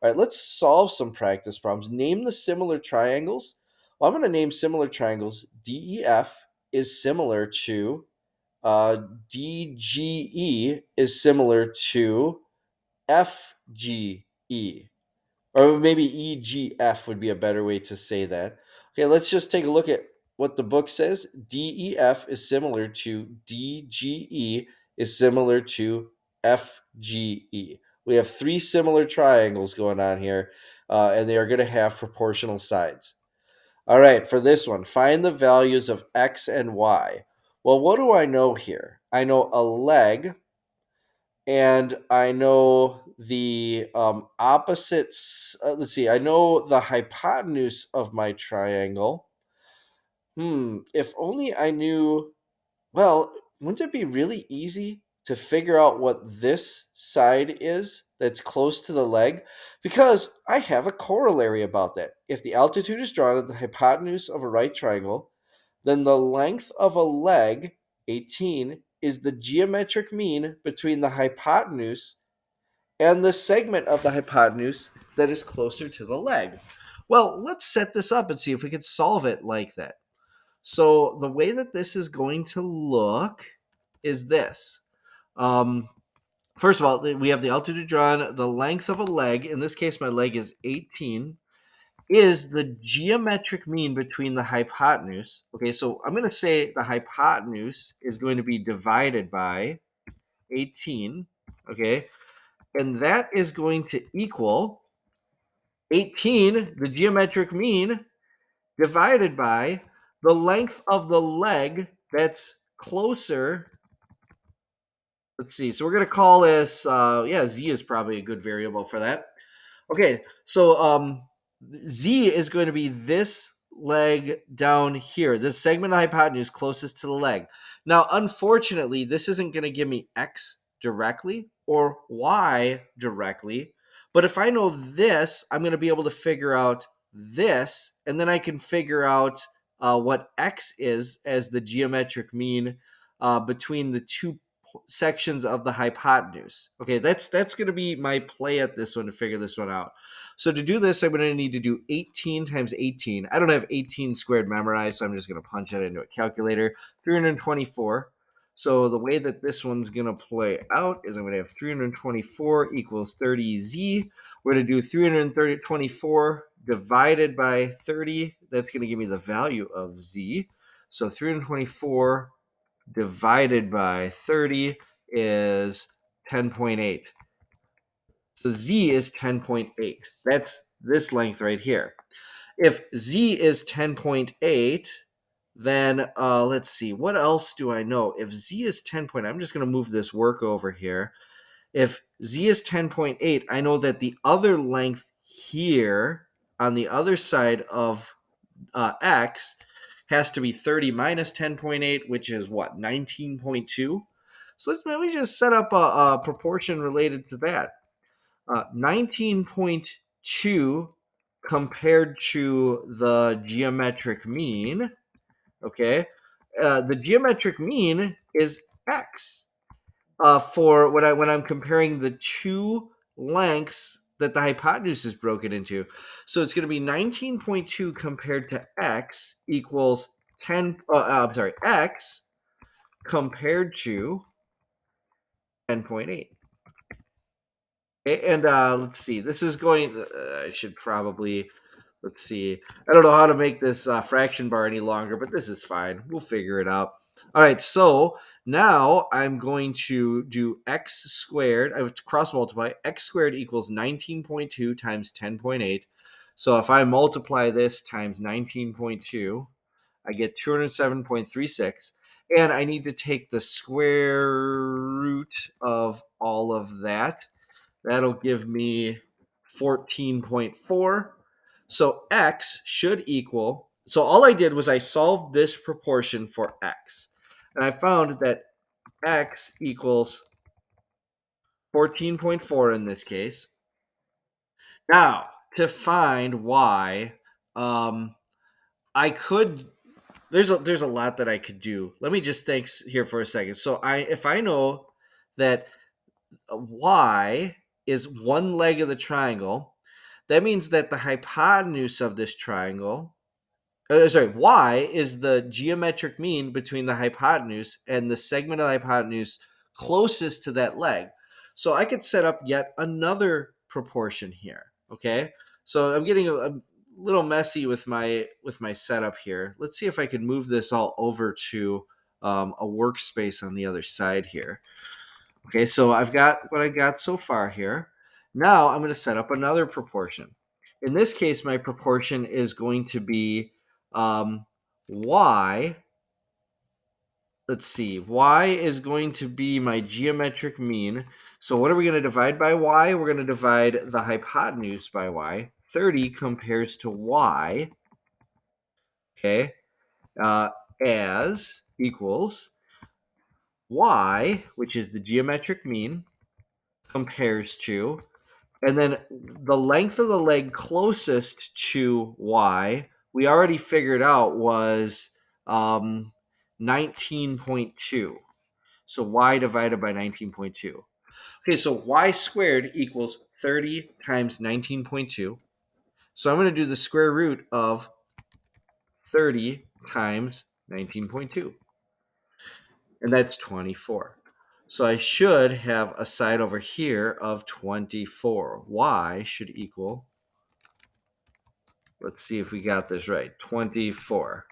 All right, let's solve some practice problems. Name the similar triangles. Well, I'm going to name similar triangles. DEF is similar to DGE is similar to FGE. Or maybe EGF would be a better way to say that. Okay, let's just take a look at what the book says. DEF is similar to DGE is similar to FGE. We have three similar triangles going on here, and they are going to have proportional sides. All right, for this one, find the values of X and Y. Well, what do I know here? I know a leg, and I know the opposites. Let's see, I know the hypotenuse of my triangle. If only I knew. Well, wouldn't it be really easy to figure out what this side is that's close to the leg? Because I have a corollary about that. If the altitude is drawn at the hypotenuse of a right triangle, then the length of a leg, 18, is the geometric mean between the hypotenuse and the segment of the hypotenuse that is closer to the leg. Well, let's set this up and see if we could solve it like that. So the way that this is going to look is this. Um, First of all, we have the altitude drawn. The length of a leg, in this case, my leg is 18, is the geometric mean between the hypotenuse. Okay, so I'm going to say the hypotenuse is going to be divided by 18. Okay, and that is going to equal 18, the geometric mean, divided by the length of the leg that's closer. Let's see. So we're going to call this, Z is probably a good variable for that. Okay, so Z is going to be this leg down here, this segment of the hypotenuse closest to the leg. Now, unfortunately, this isn't going to give me X directly or Y directly. But if I know this, I'm going to be able to figure out this, and then I can figure out what X is as the geometric mean between the two sections of the hypotenuse. Okay, that's going to be my play at this one to figure this one out. So to do this, I'm going to need to do 18 times 18. I don't have 18 squared memorized, so I'm just going to punch it into a calculator. 324. So the way that this one's going to play out is I'm going to have 324 equals 30z. We're going to do 324 divided by 30. That's going to give me the value of z. So 324 divided by 30 is 10.8. So z is 10.8. That's this length right here. If z is 10.8, then let's see, what else do I know? If z is 10. I'm just going to move this work over here. If z is 10.8, I know that the other length here on the other side of x has to be 30 minus 10.8, which is what, 19.2? So let me just set up a proportion related to that. 19.2 compared to the geometric mean, okay? The geometric mean is x for when I'm comparing the two lengths that the hypotenuse is broken into. So it's going to be 19.2 compared to x equals 10. X compared to 10.8. Okay, and let's see. This is going. I should probably. Let's see. I don't know how to make this fraction bar any longer, but this is fine. We'll figure it out. All right, so now I'm going to do x squared. I have to cross multiply. X squared equals 19.2 times 10.8. So if I multiply this times 19.2, I get 207.36. And I need to take the square root of all of that. That'll give me 14.4. So x should equal, so all I did was I solved this proportion for x. And I found that x equals 14.4 in this case. Now, to find y, I could, there's a lot that I could do. Let me just think here for a second. So if I know that y is one leg of the triangle, that means that the hypotenuse of this triangle, y is the geometric mean between the hypotenuse and the segment of the hypotenuse closest to that leg. So I could set up yet another proportion here. Okay, so I'm getting a little messy with my setup here. Let's see if I can move this all over to a workspace on the other side here. Okay, so I've got what I got so far here. Now I'm going to set up another proportion. In this case, my proportion is going to be y. Let's see, y is going to be my geometric mean. So what are we going to divide by y? We're going to divide the hypotenuse by y. 30 compares to y, okay, as equals y, which is the geometric mean, compares to, and then the length of the leg closest to y, we already figured out was 19.2. So y divided by 19.2. Okay, so y squared equals 30 times 19.2. So I'm going to do the square root of 30 times 19.2. And that's 24. So I should have a side over here of 24. Y should equal, let's see if we got this right, 24.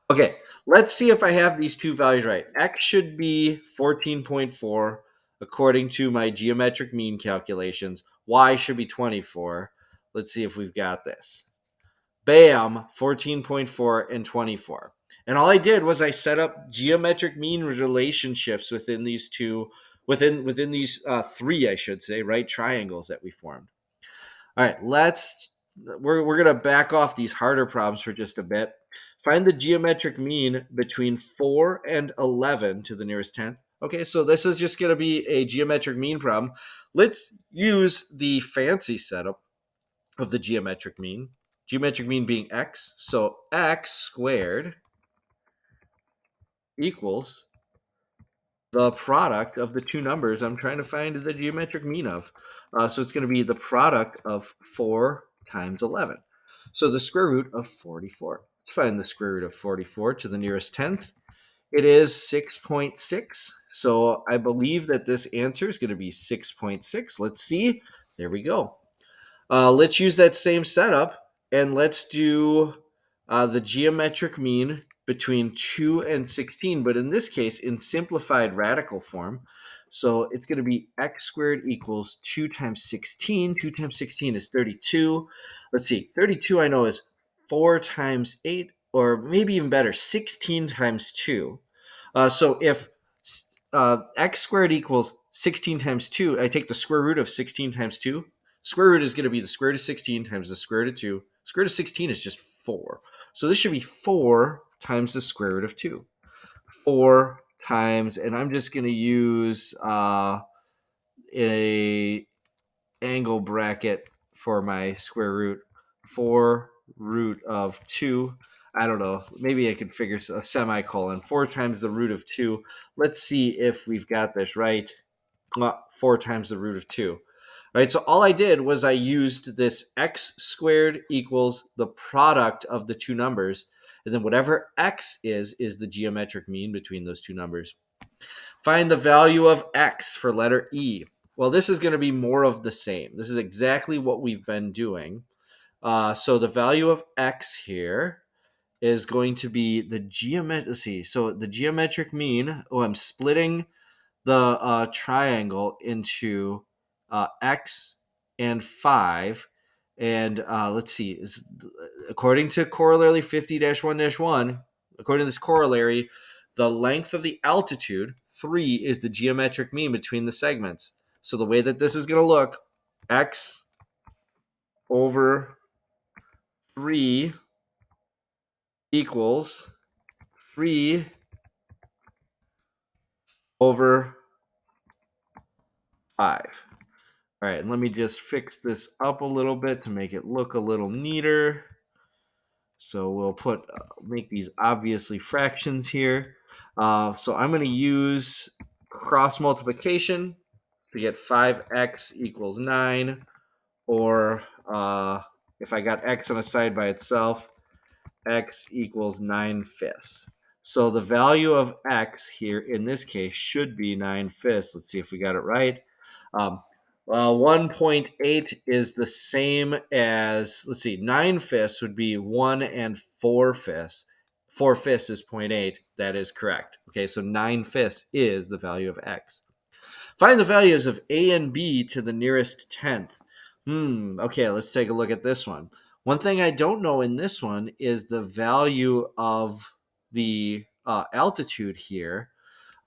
Okay, let's see if I have these two values right. X should be 14.4 according to my geometric mean calculations. Y should be 24. Let's see if we've got this. Bam, 14.4 and 24. And all I did was I set up geometric mean relationships within these two, within these three, I should say, right triangles that we formed. All right, we're gonna back off these harder problems for just a bit. Find the geometric mean between 4 and 11 to the nearest tenth. Okay, so this is just gonna be a geometric mean problem. Let's use the fancy setup of the geometric mean. Geometric mean being x. So x squared equals the product of the two numbers I'm trying to find the geometric mean of. So it's going to be the product of 4 times 11. So the square root of 44. Let's find the square root of 44 to the nearest tenth. It is 6.6. So I believe that this answer is going to be 6.6. Let's see. There we go. Let's use that same setup and let's do the geometric mean between 2 and 16, but in this case, in simplified radical form. So it's going to be x squared equals 2 times 16. 2 times 16 is 32. Let's see, 32 I know is 4 times 8, or maybe even better, 16 times 2. So if x squared equals 16 times 2, I take the square root of 16 times 2. Square root is going to be the square root of 16 times the square root of 2. Square root of 16 is just 4. So this should be 4 times the square root of 2. 4 times, and I'm just going to use a angle bracket for my square root. 4 root of 2. I don't know. Maybe I could figure a semicolon. 4 times the root of 2. Let's see if we've got this right. 4 times the root of 2. All right, so all I did was I used this x squared equals the product of the two numbers, and then whatever x is the geometric mean between those two numbers. Find the value of x for letter E. Well, this is going to be more of the same. This is exactly what we've been doing. So the value of x here is going to be the geometric. Let's see. So the geometric mean. Oh, I'm splitting the triangle into x and 5. And let's see. According to corollary 50-1-1, according to this corollary, the length of the altitude, 3, is the geometric mean between the segments. So the way that this is going to look, x over 3 equals 3 over 5. All right, and let me just fix this up a little bit to make it look a little neater. So we'll make these obviously fractions here. So I'm going to use cross multiplication to get 5x equals 9, or if I got x on a side by itself, x equals 9/5. So the value of x here in this case should be 9/5. Let's see if we got it right. Um, well, 1.8 is the same as, let's see, 9/5 would be 1 and 4/5. 4/5 is 0.8. That is correct. Okay, so 9/5 is the value of x. Find the values of a and b to the nearest tenth. Okay, let's take a look at this one. One thing I don't know in this one is the value of the altitude here,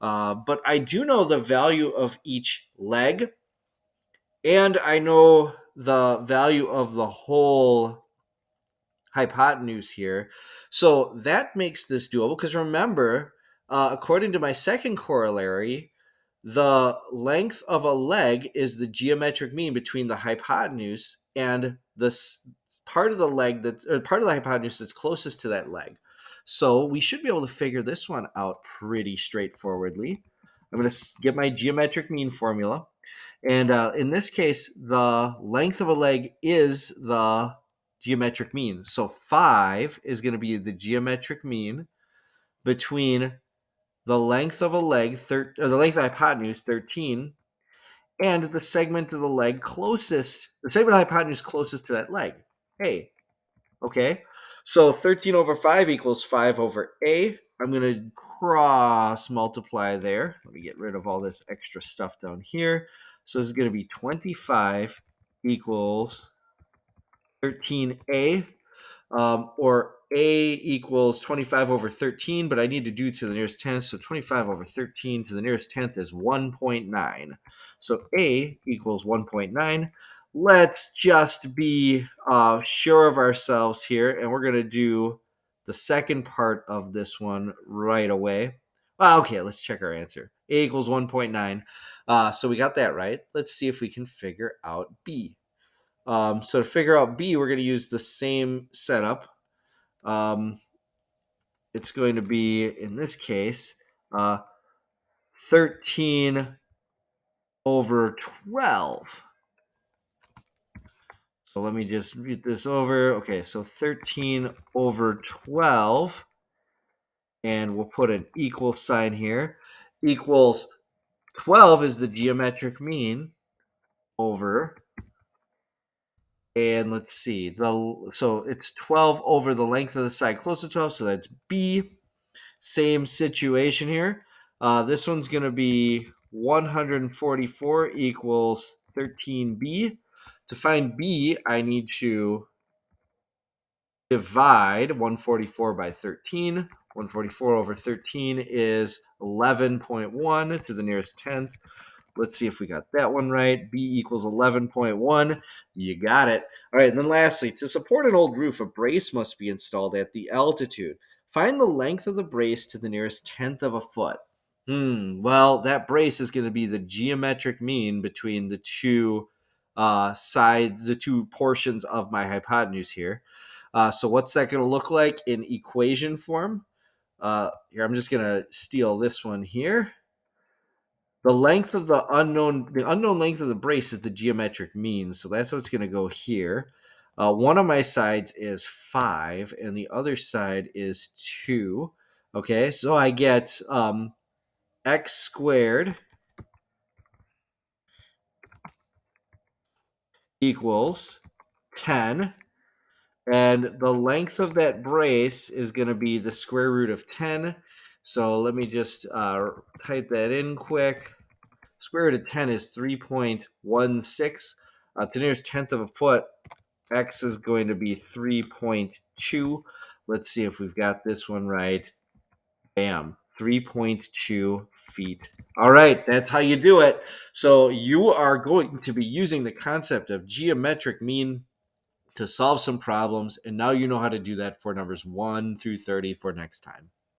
but I do know the value of each leg, and I know the value of the whole hypotenuse here. So that makes this doable because remember, according to my second corollary, the length of a leg is the geometric mean between the hypotenuse and the part of the leg that's, or part of the hypotenuse that's closest to that leg. So we should be able to figure this one out pretty straightforwardly. I'm going to get my geometric mean formula. And in this case, the length of a leg is the geometric mean. So 5 is going to be the geometric mean between the length of a leg, or the length of the hypotenuse, 13, and the segment of the leg closest, the segment of the hypotenuse closest to that leg, A. Okay? So 13 over 5 equals 5 over A. I'm going to cross multiply there. Let me get rid of all this extra stuff down here. So it's going to be 25 equals 13A, or A equals 25 over 13, but I need to do to the nearest tenth. So 25 over 13 to the nearest tenth is 1.9. So A equals 1.9. Let's just be sure of ourselves here, and we're going to do the second part of this one right away. Okay, let's check our answer. A equals 1.9. So we got that right. Let's see if we can figure out B. So to figure out B, we're going to use the same setup. It's going to be, in this case, 13 over 12. So let me just read this over. Okay, so 13 over 12, and we'll put an equal sign here, equals 12 is the geometric mean over, and let's see, so it's 12 over the length of the side close to 12, so that's B. Same situation here. This one's going to be 144 equals 13B. To find B, I need to divide 144 by 13. 144 over 13 is 11.1 to the nearest tenth. Let's see if we got that one right. B equals 11.1. You got it. All right, and then lastly, to support an old roof, a brace must be installed at the altitude. Find the length of the brace to the nearest tenth of a foot. Well, that brace is going to be the geometric mean between the two sides, the two portions of my hypotenuse here. So what's that going to look like in equation form? Here, I'm just going to steal this one here. The length of the unknown length of the brace is the geometric mean, so that's what's going to go here. One of my sides is 5, and the other side is 2. Okay, so I get x squared equals 10, and the length of that brace is going to be the square root of 10. So let me just type that in quick. Square root of 10 is 3.16. To the nearest tenth of a foot, x is going to be 3.2. Let's see if we've got this one right. Bam, 3.2 feet. All right, that's how you do it. So you are going to be using the concept of geometric mean to solve some problems, and now you know how to do that for numbers 1 through 30 for next time.